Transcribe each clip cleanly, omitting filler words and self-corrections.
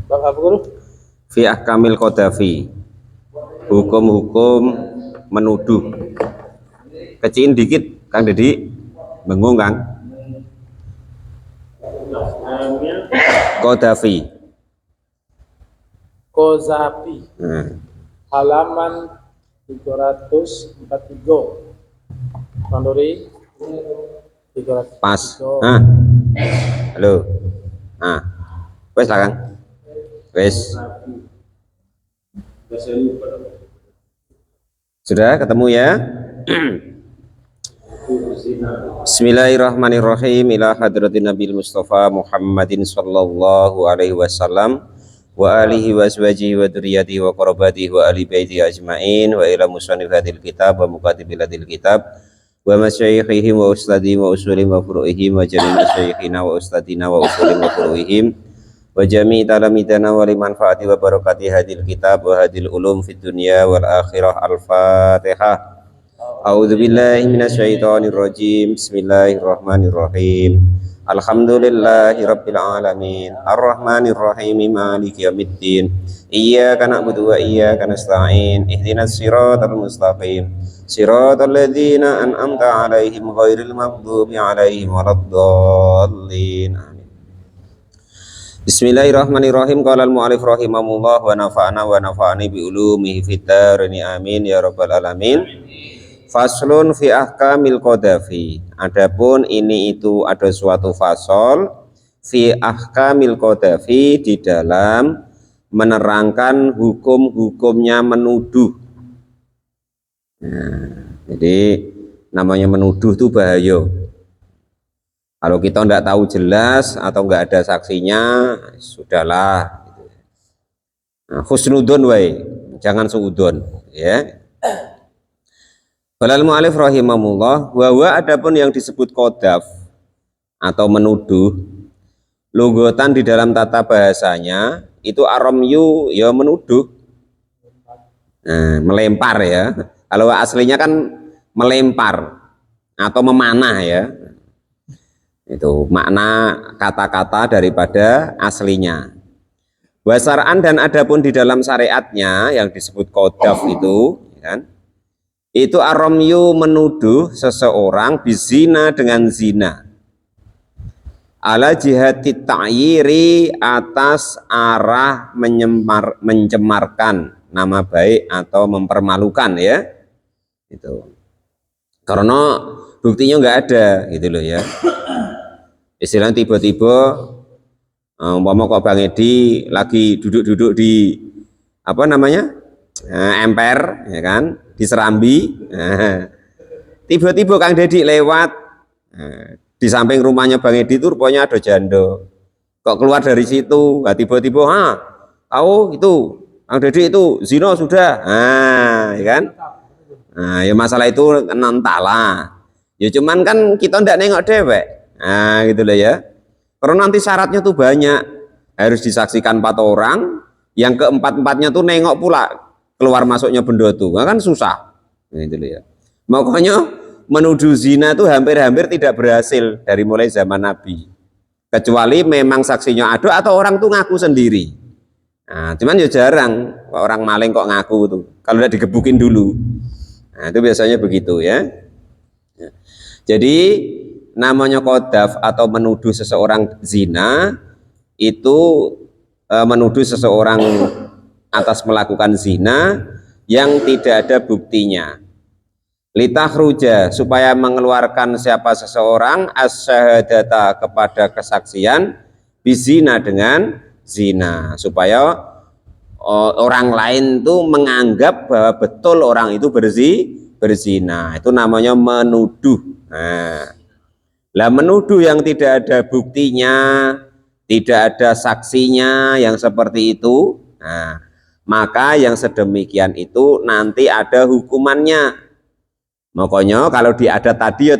Bang apa guru? Fi ahkamil qadhafi, hukum-hukum menuduh. Keciin dikit Kang Dedi, bengung Kang. Qadhafi. Kozapi Nah, halaman 343 Mandori 343. pas. Halo. Nah, wes lah Kang. Wes. Sudah ketemu ya? Bismillahirrahmanirrahim. Ila hadratin Nabil Mustafa Muhammadin sallallahu alaihi wasallam wa alihi wa azwajihi wa dzurriyyatihi wa qarabatihi wa ahli baiti ajmain wa ila musannif hadil kitab wa mukatibil hadil kitab wa masyayikhihim wa ustadihim wa usulihim wa furu'ihim wa jami' masyayikhina wa ustadina wa usulihim wa furu'ihim wa jami' talamidana wa liman fa'ati wa barakati hadil kitab wa hadil ulum fid dunya wal akhirah. Al-Fatihah. A'udzu billahi minasyaitonir rajim. Bismillahirrahmanirrahim. Alhamdulillahi rabbil alamin. Arrahmanir rahim. Maliki yaumiddin. Iyyaka na'budu wa iyyaka nasta'in. Ihdinas siratal mustaqim. Siratal ladzina an'amta 'alaihim ghairil maghdubi 'alaihim waladdallin. Amin. Bismillahirrahmanirrahim. Qala al-mu'allif rahimahullah wa nafa'ana wa nafa'ani bi ulumihi fid dharain. Amin ya rabbal alamin. Faslun fi ahkamil qadhafi. Adapun ini itu ada suatu fasol fi ahkamil qadhafi, di dalam menerangkan hukum-hukumnya menuduh. Nah, jadi namanya menuduh itu bahaya. Kalau kita tidak tahu jelas atau nggak ada saksinya, sudahlah. Nah, husnudon wae, jangan suudon, ya. Balal mu'alif rahimahullah, bahwa adapun yang disebut qadhaf atau menuduh, logotan di dalam tata bahasanya itu aramyu, ya menuduh, nah, melempar ya. Kalau aslinya kan melempar atau memanah ya. Itu makna kata-kata daripada aslinya. Wasar'an, dan adapun di dalam syariatnya yang disebut qadhaf itu, kan? Itu aramyu, menuduh seseorang bizina, dengan zina, ala jihati ta'yiri, atas arah mencemarkan nama baik atau mempermalukan ya. Itu karena buktinya nggak ada gitu loh ya. Istilahnya tiba-tiba umpama kok Bang Edi lagi duduk-duduk di apa namanya emper ya kan, di Serambi, tiba-tiba Kang Dedi lewat, di samping rumahnya Bang Edi itu rupanya ada jando, kok keluar dari situ, tiba-tiba tahu itu Kang Dedi itu zina sudah, ya kan, ya masalah itu entahlah, ya cuman kan kita ndak nengok dewek, gitu loh ya, karena nanti syaratnya tuh banyak, harus disaksikan 4 orang, yang keempat-empatnya tuh nengok pula keluar masuknya benda tuh, kan susah, gitu ya. Makanya menuduh zina itu hampir-hampir tidak berhasil dari mulai zaman Nabi, kecuali memang saksinya ada atau orang tuh ngaku sendiri. Nah, cuman ya jarang orang maling kok ngaku tuh, kalau udah digebukin dulu. Nah, itu biasanya begitu ya. Jadi namanya qadhaf atau menuduh seseorang zina, itu menuduh seseorang atas melakukan zina yang tidak ada buktinya. Litahruja, supaya mengeluarkan siapa seseorang as-syahadata, kepada kesaksian, bizina, dengan zina, supaya orang lain tuh menganggap bahwa betul orang itu berzina. Itu namanya menuduh. Nah, menuduh yang tidak ada buktinya, tidak ada saksinya yang seperti itu, nah, maka yang sedemikian itu nanti ada hukumannya. Makanya kalau diadat tadi ya,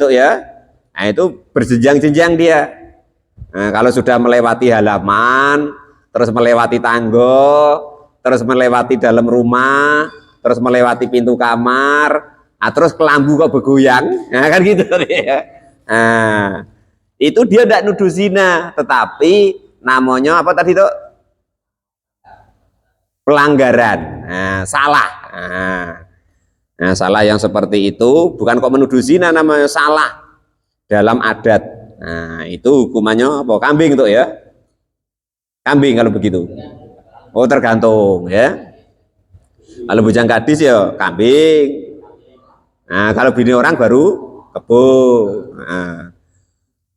nah itu berjenjang-jenjang dia. Nah, kalau sudah melewati halaman, terus melewati tangga, terus melewati dalam rumah, terus melewati pintu kamar, terus kelambu kok bergoyang, nah kan gitu ya. Nah, itu dia tidak nuduh zina, tetapi namanya apa tadi tuh? pelanggaran, salah. Nah, salah yang seperti itu bukan kok menuduh zina, namanya salah dalam adat. Nah, itu hukumannya apa? Kambing tuh ya. Kambing kalau begitu. Oh, tergantung ya. Kalau bujang gadis ya kambing. Nah, kalau bini orang baru kebo. Nah.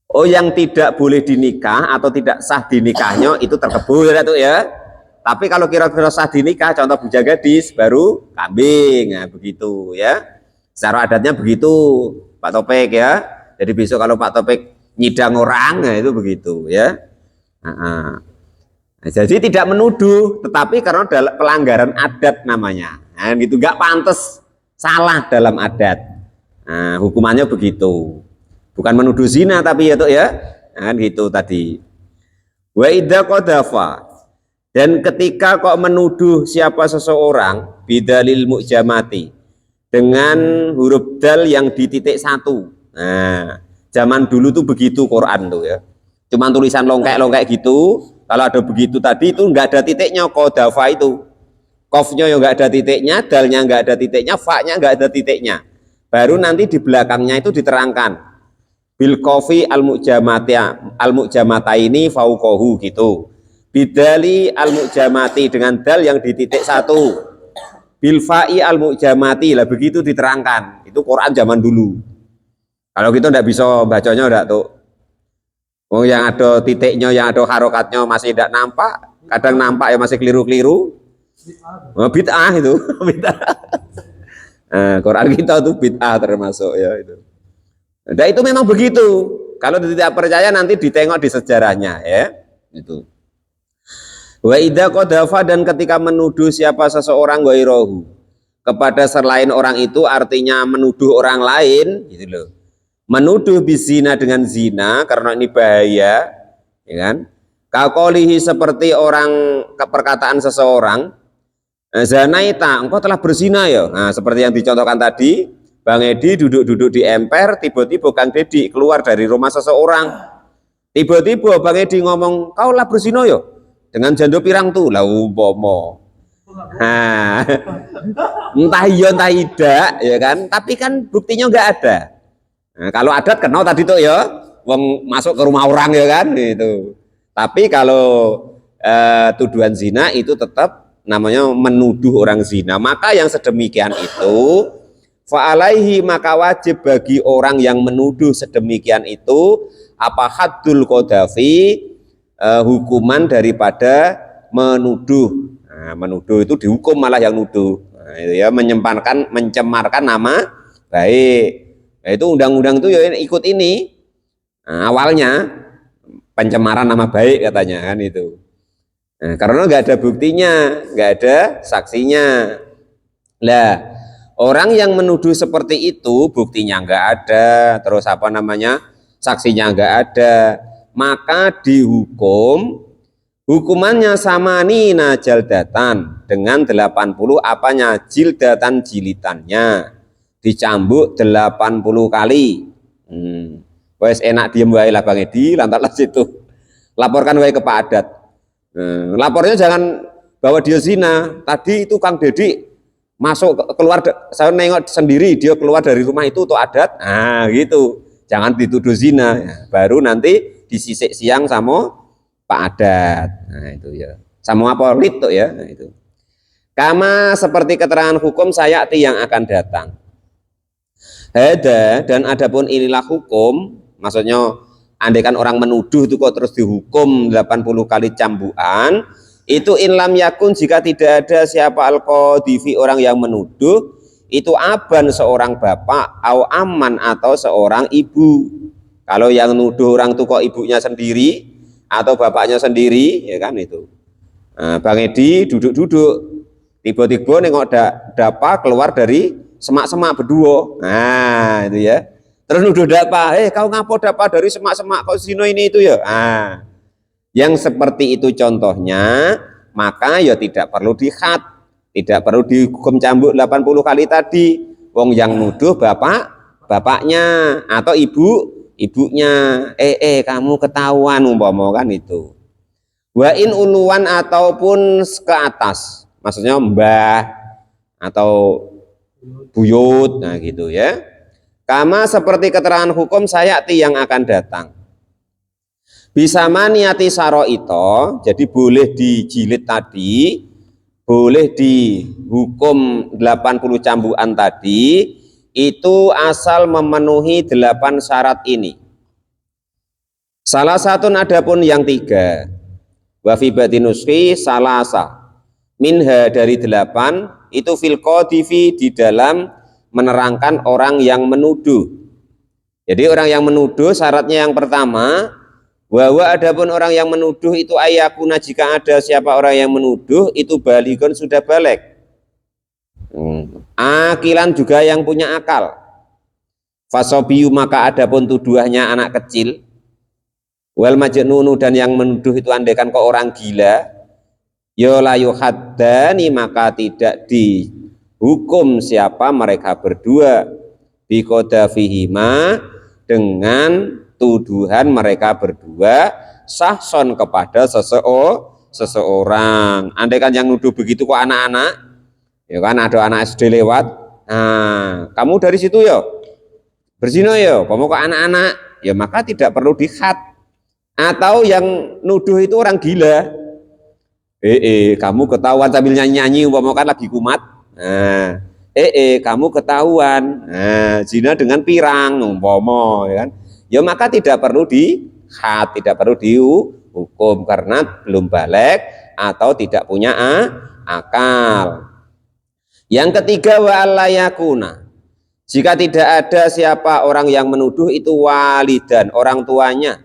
Oh, yang tidak boleh dinikah atau tidak sah dinikahnya itu terkebul ya tuh ya. Tapi kalau kira-kira sah dinikah, contoh bujang gadis baru kambing. Nah, begitu ya. Secara adatnya begitu, Pak Topik ya. Jadi besok kalau Pak Topik nyidang orang, nah itu begitu ya. Nah, jadi tidak menuduh, tetapi karena pelanggaran adat namanya. Nah, gitu nggak pantas, salah dalam adat. Nah, hukumannya begitu. Bukan menuduh zina tapi ya tuh ya. Nah, gitu tadi. Wa idza qadhafa, dan ketika kok menuduh siapa seseorang bidalil mu'jamati dengan huruf dal yang di titik satu. Nah, zaman dulu tuh begitu Quran tuh ya. Cuman tulisan longkek-longkek gitu. Kalau ada begitu tadi itu nggak ada titiknya, qadhafa itu. Qafnya ya nggak ada titiknya, dalnya nggak ada titiknya, fa-nya nggak ada titiknya. Baru nanti di belakangnya itu diterangkan bil qafi al mu'jamata ini fauqahu gitu. Bidali al mu'jamati dengan dal yang di titik satu. Bil fa'i al mu'jamati lah begitu diterangkan. Itu Quran zaman dulu. Kalau gitu ndak bisa bacanya ndak tuh. Oh, yang ada titiknya, yang ada harokatnya masih tidak nampak, kadang nampak ya masih keliru-keliru. Oh, bid'ah itu, bid'ah. Nah, Quran kita tuh bid'ah termasuk ya itu. Nah, itu memang begitu. Kalau tidak percaya nanti ditengok di sejarahnya ya. Itu. Wa idza qadhafa, dan ketika menuduh siapa seseorang ghairahu kepada selain orang itu, artinya menuduh orang lain gitu loh. Menuduh bizina dengan zina karena ini bahaya, ya kan? Kaqolihi, seperti orang perkataan seseorang, zanaita, engkau telah berzina ya. Nah, seperti yang dicontohkan tadi. Bang Edi duduk-duduk di emper, tiba-tiba Kang Dedi keluar dari rumah seseorang. Tiba-tiba Bang Edi ngomong, kau lah berzina ya dengan jando pirang tuh, lah umpama. Nah, entah iya entah tidak, ya kan? Tapi kan buktinya nggak ada. Nah, kalau adat kenal tadi tuh ya, wong masuk ke rumah orang ya kan, gitu. Tapi kalau tuduhan zina itu tetap namanya menuduh orang zina. Maka yang sedemikian itu fa'alaihi, maka wajib bagi orang yang menuduh sedemikian itu apa haddul qadhafi, hukuman daripada menuduh. Nah, menuduh itu dihukum malah yang nuduh. Nah, itu ya mencemarkan nama baik. Nah, itu undang-undang itu ya ikut ini. Nah, awalnya pencemaran nama baik katanya kan itu. Nah, karena nggak ada buktinya, nggak ada saksinya. Lah, orang yang menuduh seperti itu, buktinya nggak ada, terus apa namanya, saksinya nggak ada, maka dihukum, hukumannya sama nina jaldatan, dengan 80 apanya, jildatan jilitannya, dicambuk 80 kali. Wes enak diem wae lah Bang Edi, lantaran situ. Laporkan wae ke Pak Adat. Lapornya jangan bahwa dia zina. Tadi itu Kang Dedi masuk keluar, saya nengok sendiri dia keluar dari rumah itu tuh adat. Nah gitu, jangan dituduh zina ya. Baru nanti disisik siang sama Pak Adat. Nah itu ya, sama apa lid tuh ya. Nah, itu kama seperti keterangan hukum sayati yang akan datang. Hada, dan adapun inilah hukum, maksudnya andaikan orang menuduh itu kok terus dihukum 80 kali cambukan. Itu inlam yakun, jika tidak ada siapa al-qadhifi orang yang menuduh, itu aban seorang bapak, au aman atau seorang ibu. Kalau yang nuduh orang itu kok ibunya sendiri atau bapaknya sendiri, ya kan itu. Nah, Bang Edi duduk-duduk, tiba-tiba nengok dapa keluar dari semak-semak berdua. Nah itu ya. Terus nuduh dapa, kau ngapo dapa dari semak-semak, kau zino ini itu ya. Nah, yang seperti itu contohnya, maka ya tidak perlu dihad, tidak perlu dihukum cambuk 80 kali tadi. Wong yang nuduh bapaknya atau ibunya, kamu ketahuan umpama kan itu. Wa in uluan, ataupun ke atas, maksudnya mbah atau buyut, nah gitu ya. Kama seperti keterangan hukum sayati yang akan datang. Bisa maniati saro itu, jadi boleh dijilid tadi, boleh dihukum 80 cambukan tadi, itu asal memenuhi 8 syarat ini. Salah satu adapun yang 3, wa fi batinuski salasa minha dari 8 itu fil qadhifi di dalam menerangkan orang yang menuduh. Jadi orang yang menuduh syaratnya yang pertama, bahwa adapun orang yang menuduh itu ayakuna jika ada siapa orang yang menuduh itu balighun sudah balik. Akilan juga yang punya akal. Fasobiyu maka adapun tuduhannya anak kecil. Wal majnunu dan yang menuduh itu andaikan kok orang gila. Ya la yuhaddani maka tidak dihukum siapa mereka berdua biqadafihima dengan tuduhan mereka berdua sahson kepada seseorang. Andaikan yang nuduh begitu kok anak-anak, ya kan ada anak SD lewat, nah kamu dari situ ya berzina ya, kamu kok anak-anak, ya maka tidak perlu dikhat. Atau yang nuduh itu orang gila, kamu ketahuan sambil nyanyi-nyanyi, umpama kan lagi kumat, nah, kamu ketahuan, nah, zina dengan pirang, umpama, ya kan? Ya maka tidak perlu dikhat, tidak perlu dihukum karena belum balik atau tidak punya akal. Yang ketiga wa allayakuna, jika tidak ada siapa orang yang menuduh itu walidan orang tuanya,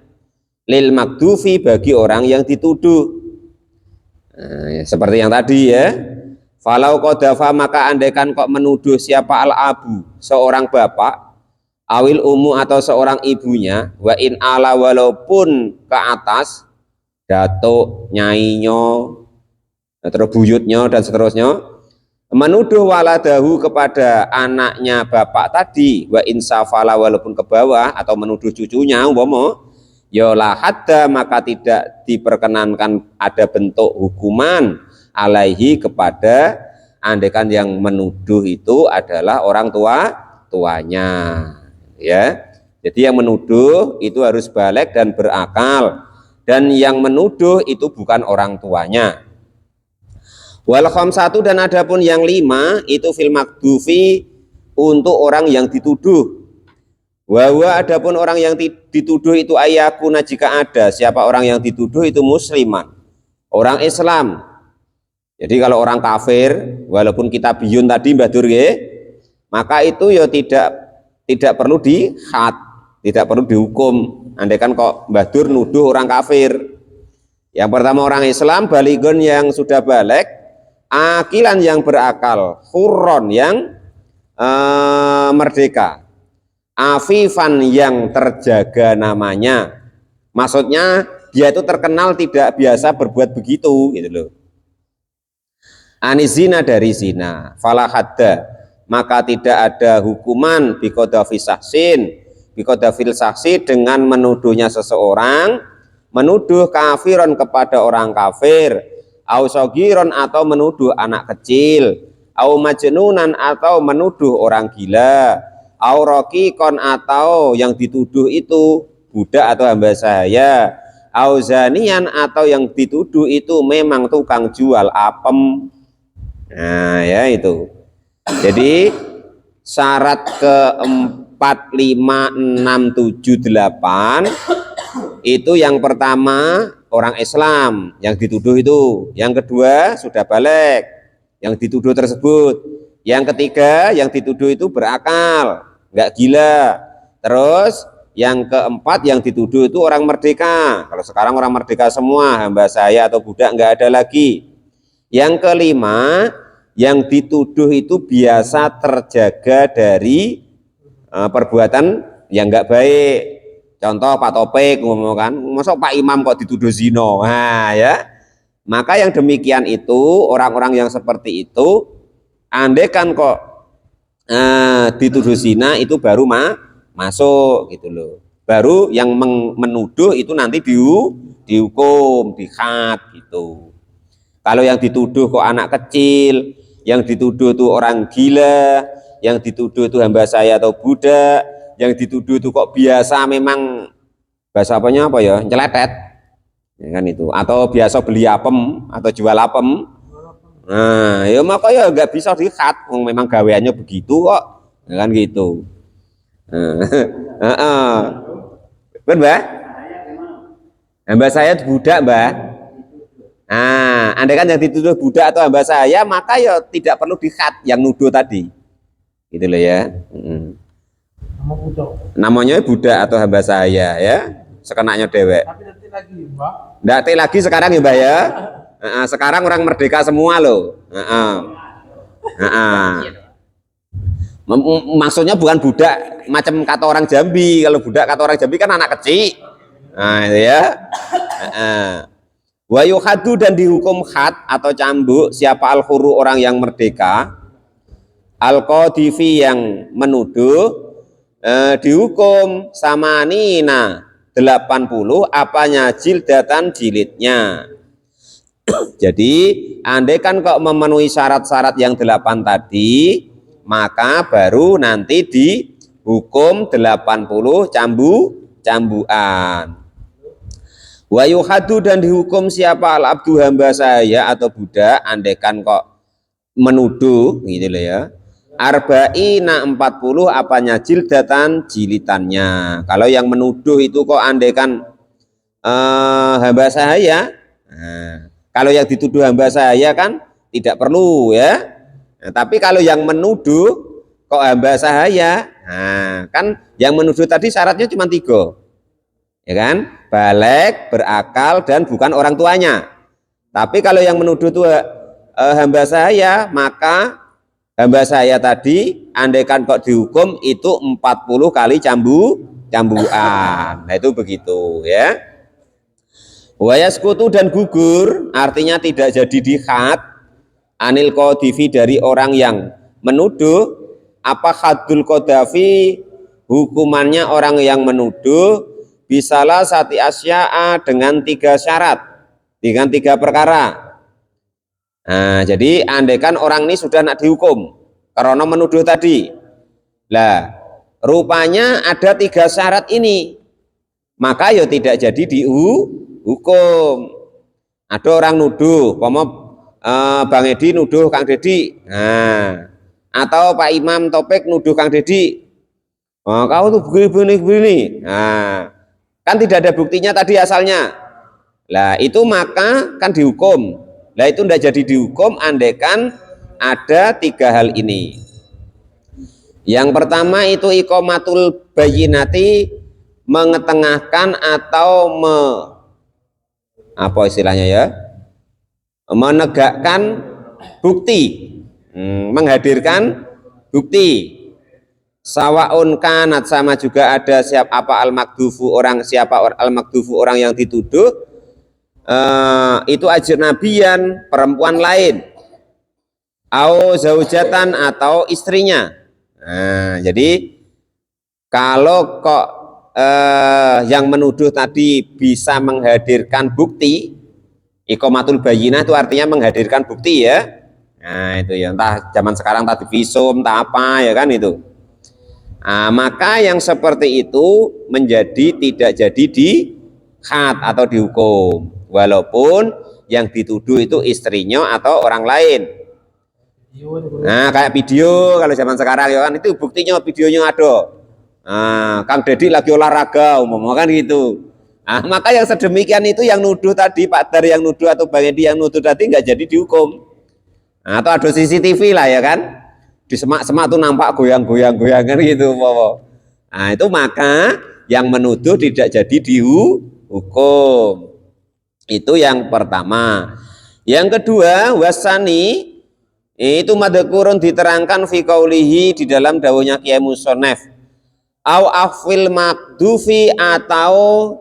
lil makdufi bagi orang yang dituduh. Nah, seperti yang tadi ya. Falau qadafa maka andaikan kok menuduh siapa al-abu seorang bapak, awil umu atau seorang ibunya, wa in ala walaupun ke atas, datuk, nyainyo, terus buyutnya dan seterusnya, menuduh waladahu kepada anaknya bapak tadi, wa in safala walaupun ke bawah atau menuduh cucunya, umpama, ya la hadda maka tidak diperkenankan ada bentuk hukuman alaihi kepada andaikan yang menuduh itu adalah orang tuanya. Ya, jadi yang menuduh itu harus balik dan berakal, dan yang menuduh itu bukan orang tuanya. Wal khamsatu dan adapun yang 5 itu fil makdufi untuk orang yang dituduh. Wa adapun orang yang dituduh itu ayakuna jika ada siapa orang yang dituduh itu musliman, orang Islam. Jadi kalau orang kafir, walaupun kita biyun tadi Mbah Dur nggih, maka itu ya tidak perlu dikhat, tidak perlu dihukum. Andaikan kok Mbah Dur nuduh orang kafir. Yang pertama orang Islam, balighun yang sudah balik, akilan yang berakal, hurron yang merdeka, afifan yang terjaga namanya. Maksudnya dia itu terkenal tidak biasa berbuat begitu, gitu loh. Anizina dari zina, fala hadda maka tidak ada hukuman biqadafil saksi dengan menuduhnya seseorang, menuduh kafiron kepada orang kafir, au sogiron atau menuduh anak kecil, au majnunan atau menuduh orang gila, au rokikon atau yang dituduh itu budak atau hamba sahaya, au zanian atau yang dituduh itu memang tukang jual apem. Nah ya itu. Jadi syarat ke-4, 5, 6, 7, 8 itu yang pertama orang Islam yang dituduh itu, yang kedua sudah balik yang dituduh tersebut, yang ketiga yang dituduh itu berakal, nggak gila, terus yang keempat yang dituduh itu orang merdeka. Kalau sekarang orang merdeka semua, hamba saya atau budak nggak ada lagi. Yang kelima yang dituduh itu biasa terjaga dari perbuatan yang nggak baik. Contoh Pak Topik ngomong kan, masa Pak Imam kok dituduh zina. Nah ya, maka yang demikian itu orang-orang yang seperti itu, andaikan kok dituduh zina itu baru masuk gitu loh. Baru yang menuduh itu nanti dihukum, dikhat gitu. Kalau yang dituduh kok anak kecil, yang dituduh itu orang gila, yang dituduh itu hamba saya atau budak, yang dituduh itu kok biasa memang bahasa apanya apa ya, nyeletet, ya kan itu, atau biasa beli apem atau jual apem. Nah, ya maka ya nggak bisa dikhat, memang gaweannya begitu kok, ya kan gitu. Benar, Mbak? Hamba saya itu budak, Mbak. Nah, andai kan yang dituduh budak atau hamba saya, maka ya tidak perlu dikhat yang nuduh tadi. Gitu loh ya. Nama budak. Namanya budak atau hamba saya ya. Sekenanya dewek. Tapi nanti lagi, Mbak. Nggak lagi sekarang ya, Mbak ya. Sekarang orang merdeka semua loh. Maksudnya bukan budak macam kata orang Jambi. Kalau budak kata orang Jambi kan anak kecil. Nah, itu ya. Wa yuhadu dan dihukum had atau cambuk siapa al-huru orang yang merdeka, al-qadhifi yang menuduh, dihukum samanina 80 apanya jildatan jilidnya. Jadi andai kan kok memenuhi syarat-syarat yang 8 tadi, maka baru nanti dihukum 80 cambuan. Wa yuhadu dan dihukum siapa al abdu hamba saya atau budak andekan kok menuduh gitu loh ya. Arba'ina 40 apanya jildatan jilitannya. Kalau yang menuduh itu kok andekan hamba saya. Nah, kalau yang dituduh hamba saya kan tidak perlu ya. Nah, tapi kalau yang menuduh kok hamba saya, nah, kan yang menuduh tadi syaratnya cuma 3. Ya kan? Balik, berakal, dan bukan orang tuanya. Tapi kalau yang menuduh itu hamba saya, maka hamba saya tadi andaikan kok dihukum itu 40 kali cambuan. Nah itu begitu ya. Wayaskutu dan gugur artinya tidak jadi dikhat anil qadhifi dari orang yang menuduh. Apa hadul qadhafi hukumannya orang yang menuduh bisalah sati asya'a dengan 3 syarat, dengan 3 perkara. Nah, jadi andaikan orang ini sudah nak dihukum karena menuduh tadi. Lah, rupanya ada 3 syarat ini. Maka ya tidak jadi dihukum. Ada orang nuduh, Bang Edi nuduh Kang Dedi. Nah, atau Pak Imam Topik nuduh Kang Dedi. Oh, kau tuh begini. Nah, kan tidak ada buktinya tadi asalnya. Lah itu maka kan dihukum. Lah itu tidak jadi dihukum andaikan ada 3 hal ini. Yang pertama itu iqamatul bayyinati, mengetengahkan atau apa istilahnya ya? Menegakkan bukti, menghadirkan bukti. Sawaun kanat sama juga ada siapa al-makdufu orang yang dituduh itu ajnabiyan perempuan lain, au zaujatan atau istrinya. Nah, jadi kalau kok yang menuduh tadi bisa menghadirkan bukti, iqamatul bayyinah itu artinya menghadirkan bukti ya. Nah itu ya, entah zaman sekarang tadi visum, entah apa ya kan itu. Nah, maka yang seperti itu menjadi tidak jadi dikhat atau dihukum, walaupun yang dituduh itu istrinya atau orang lain. Nah, kayak video kalau zaman sekarang ya kan itu buktinya videonya ada. Nah, Kang Dedi lagi olahraga kan gitu. Nah, maka yang sedemikian itu yang nuduh tadi, Pak Dar yang nuduh atau Bang Edi yang nuduh tadi nggak jadi dihukum. Nah, atau ada CCTV lah ya kan. Di semak-semak tuh nampak goyang-goyang-goyangan gitu. Nah itu maka yang menuduh tidak jadi dihukum. Itu yang pertama. Yang kedua, wasani itu madkurun diterangkan fi qaulihi di dalam dawuhnya Kiai Musonef. Au afil makdufi atau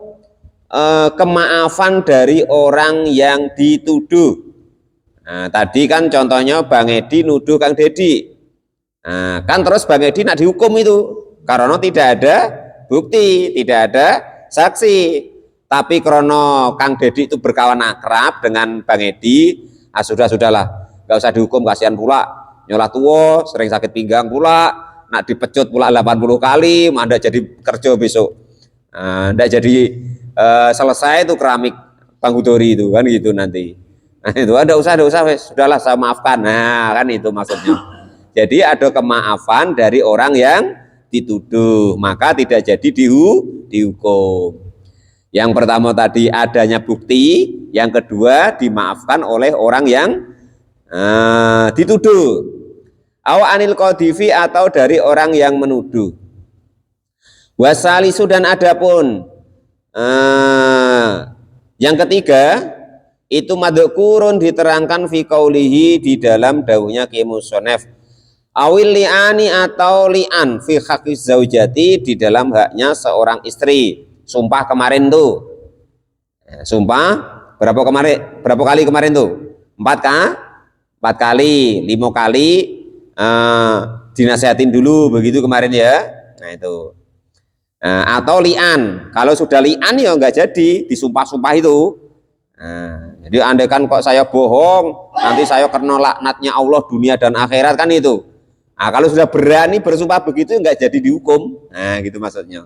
kemaafan dari orang yang dituduh. Nah, tadi kan contohnya Bang Edi nuduh Kang Dedi. Nah, kan terus Bang Edi nak dihukum itu karena tidak ada bukti, tidak ada saksi. Tapi karena Kang Dedi itu berkawan akrab dengan Bang Edi, Sudahlah, nggak usah dihukum, kasihan pula nyolah tua, sering sakit pinggang pula, nak dipecut pula 80 kali, ndak jadi kerja besok, ndak jadi selesai itu keramik Bang Hudori itu kan gitu nanti. Nah itu ada usah wes, sudahlah saya maafkan. Nah kan itu maksudnya. Jadi ada kemaafan dari orang yang dituduh, maka tidak jadi dihukum. Yang pertama tadi adanya bukti, yang kedua dimaafkan oleh orang yang dituduh. Aw anil qadhifi, atau dari orang yang menuduh. Wasalisu, dan adapun yang ketiga itu madkurun, diterangkan fi qaulihi, di dalam dawuhnya Ki Musonef, awil li'ani, atau li'an fi haqqi zaujati, di dalam haknya seorang istri. Sumpah kemarin tuh, sumpah berapa kali kemarin tuh? 4 kali, 5 kali dinasihatin dulu begitu kemarin ya. Nah itu. Atau li'an, kalau sudah li'an ya nggak jadi disumpah-sumpah itu. Jadi andaikan kok saya bohong, nanti saya kena laknatnya Allah dunia dan akhirat kan itu. Kalau sudah berani bersumpah begitu nggak jadi dihukum. Nah gitu maksudnya.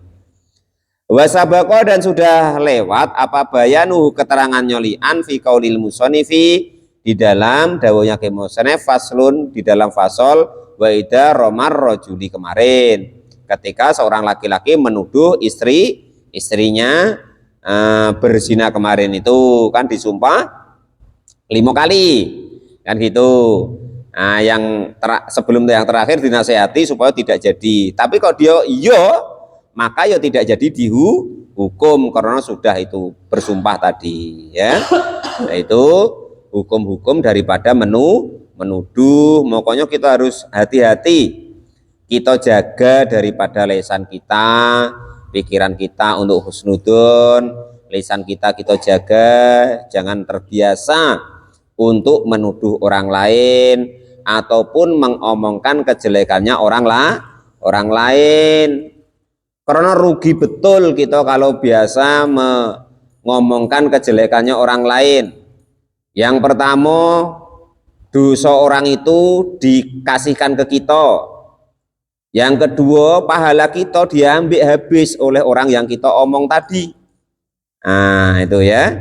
Wasabako, dan sudah lewat apa bayanu, keterangannya li'an fi qaulil musonifi, di dalam dawuhnya Ki Musonef, faslun, di dalam fasol, wa idza romar rojuli, kemarin ketika seorang laki-laki menuduh istrinya berzina kemarin itu kan disumpah 5 kali kan gitu. Nah, sebelum yang terakhir dinasehati supaya tidak jadi. Tapi kalau dia maka ya tidak jadi dihukum karena sudah itu bersumpah tadi ya. Nah, itu hukum-hukum daripada menuduh. Makanya kita harus hati-hati. Kita jaga daripada lisan kita, pikiran kita untuk husnudon. Lisan kita jaga, jangan terbiasa untuk menuduh orang lain ataupun mengomongkan kejelekannya orang lain. Karena rugi betul kita kalau biasa mengomongkan kejelekannya orang lain. Yang pertama, dosa orang itu dikasihkan ke kita. Yang kedua, pahala kita diambil habis oleh orang yang kita omong tadi. Nah itu ya.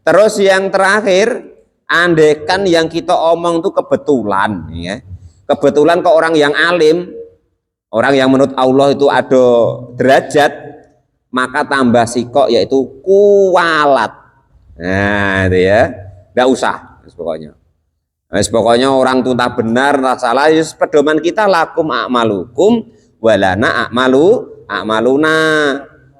Terus yang terakhir, andaikan yang kita omong itu kebetulan ya. Kebetulan ke orang yang alim, orang yang menurut Allah itu ada derajat, maka tambah sikok yaitu kualat. Nah itu ya, nggak usah pokoknya. Pokoknya orang itu entah benar entah salah, pedoman kita lakum a'malukum walana a'maluna,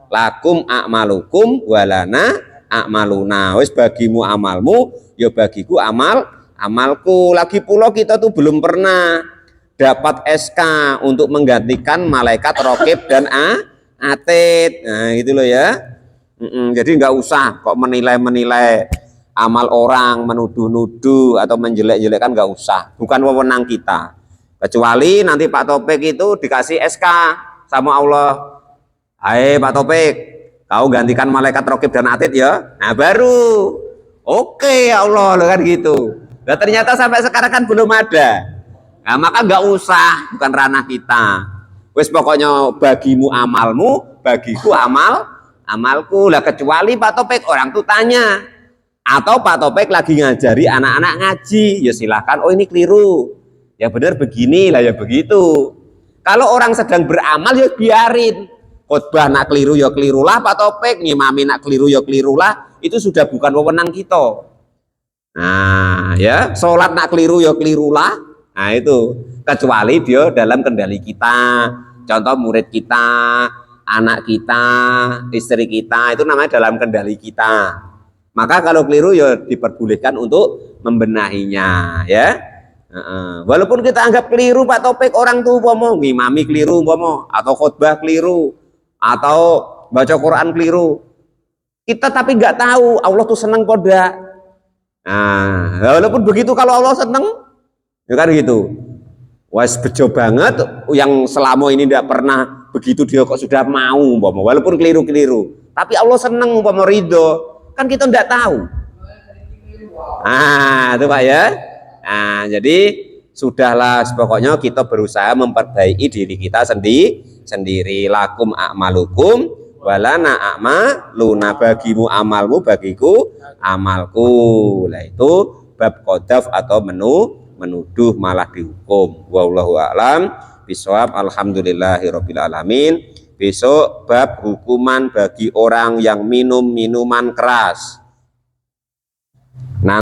lakum a'malukum walana a'maluna. Wis bagimu amalmu, ya bagiku amalku. Lagi pula kita tuh belum pernah dapat SK untuk menggantikan malaikat raqib dan atid. Nah gitu loh ya. Jadi nggak usah kok menilai amal orang, menuduh-nuduh atau menjelek-jelekkan, nggak usah. Bukan wewenang kita. Kecuali nanti Pak Topik itu dikasih SK sama Allah. Hai Pak Topik, kau gantikan malaikat raqib dan atid ya. Nah baru oke ya Allah, kan gitu. Nah ternyata sampai sekarang kan belum ada. Nah, maka nggak usah, bukan ranah kita. Wes pokoknya bagimu amalmu, bagiku amalku. Lah kecuali Pak Topik orang tuh tanya, atau Pak Topik lagi ngajari anak-anak ngaji, ya silahkan. Oh ini keliru, ya benar begini lah, ya begitu. Kalau orang sedang beramal ya biarin. Khotbah nak keliru ya kelirulah Pak Topik, ngimami nak keliru ya kelirulah. Itu sudah bukan wewenang kita. Nah ya, sholat nak keliru ya kelirulah. Nah itu, kecuali dia dalam kendali kita, contoh murid kita, anak kita, istri kita, itu namanya dalam kendali kita. Maka kalau keliru ya diperbolehkan untuk membenahinya ya. Walaupun kita anggap keliru Pak Topik, orang tuh ngomong ngimami keliru atau khotbah keliru, atau baca Quran keliru, kita tapi nggak tahu Allah tuh seneng koda. Nah walaupun begitu, kalau Allah seneng ya kan gitu. Wes bejo banget yang selama ini tidak pernah begitu, dia kok sudah mau walaupun keliru-keliru. Tapi Allah seneng ridho. Kan kita tidak tahu. Itu Pak ya. Nah, jadi sudahlah pokoknya kita berusaha memperbaiki diri kita sendiri. Lakum a'malukum walana a'maluna, bagimu amalmu, bagiku amalku. Lah itu bab qadzaf atau menuduh malah dihukum. Wallahu a'lam bishawab. Alhamdulillahirabbil alamin. Besok bab hukuman bagi orang yang minum minuman keras.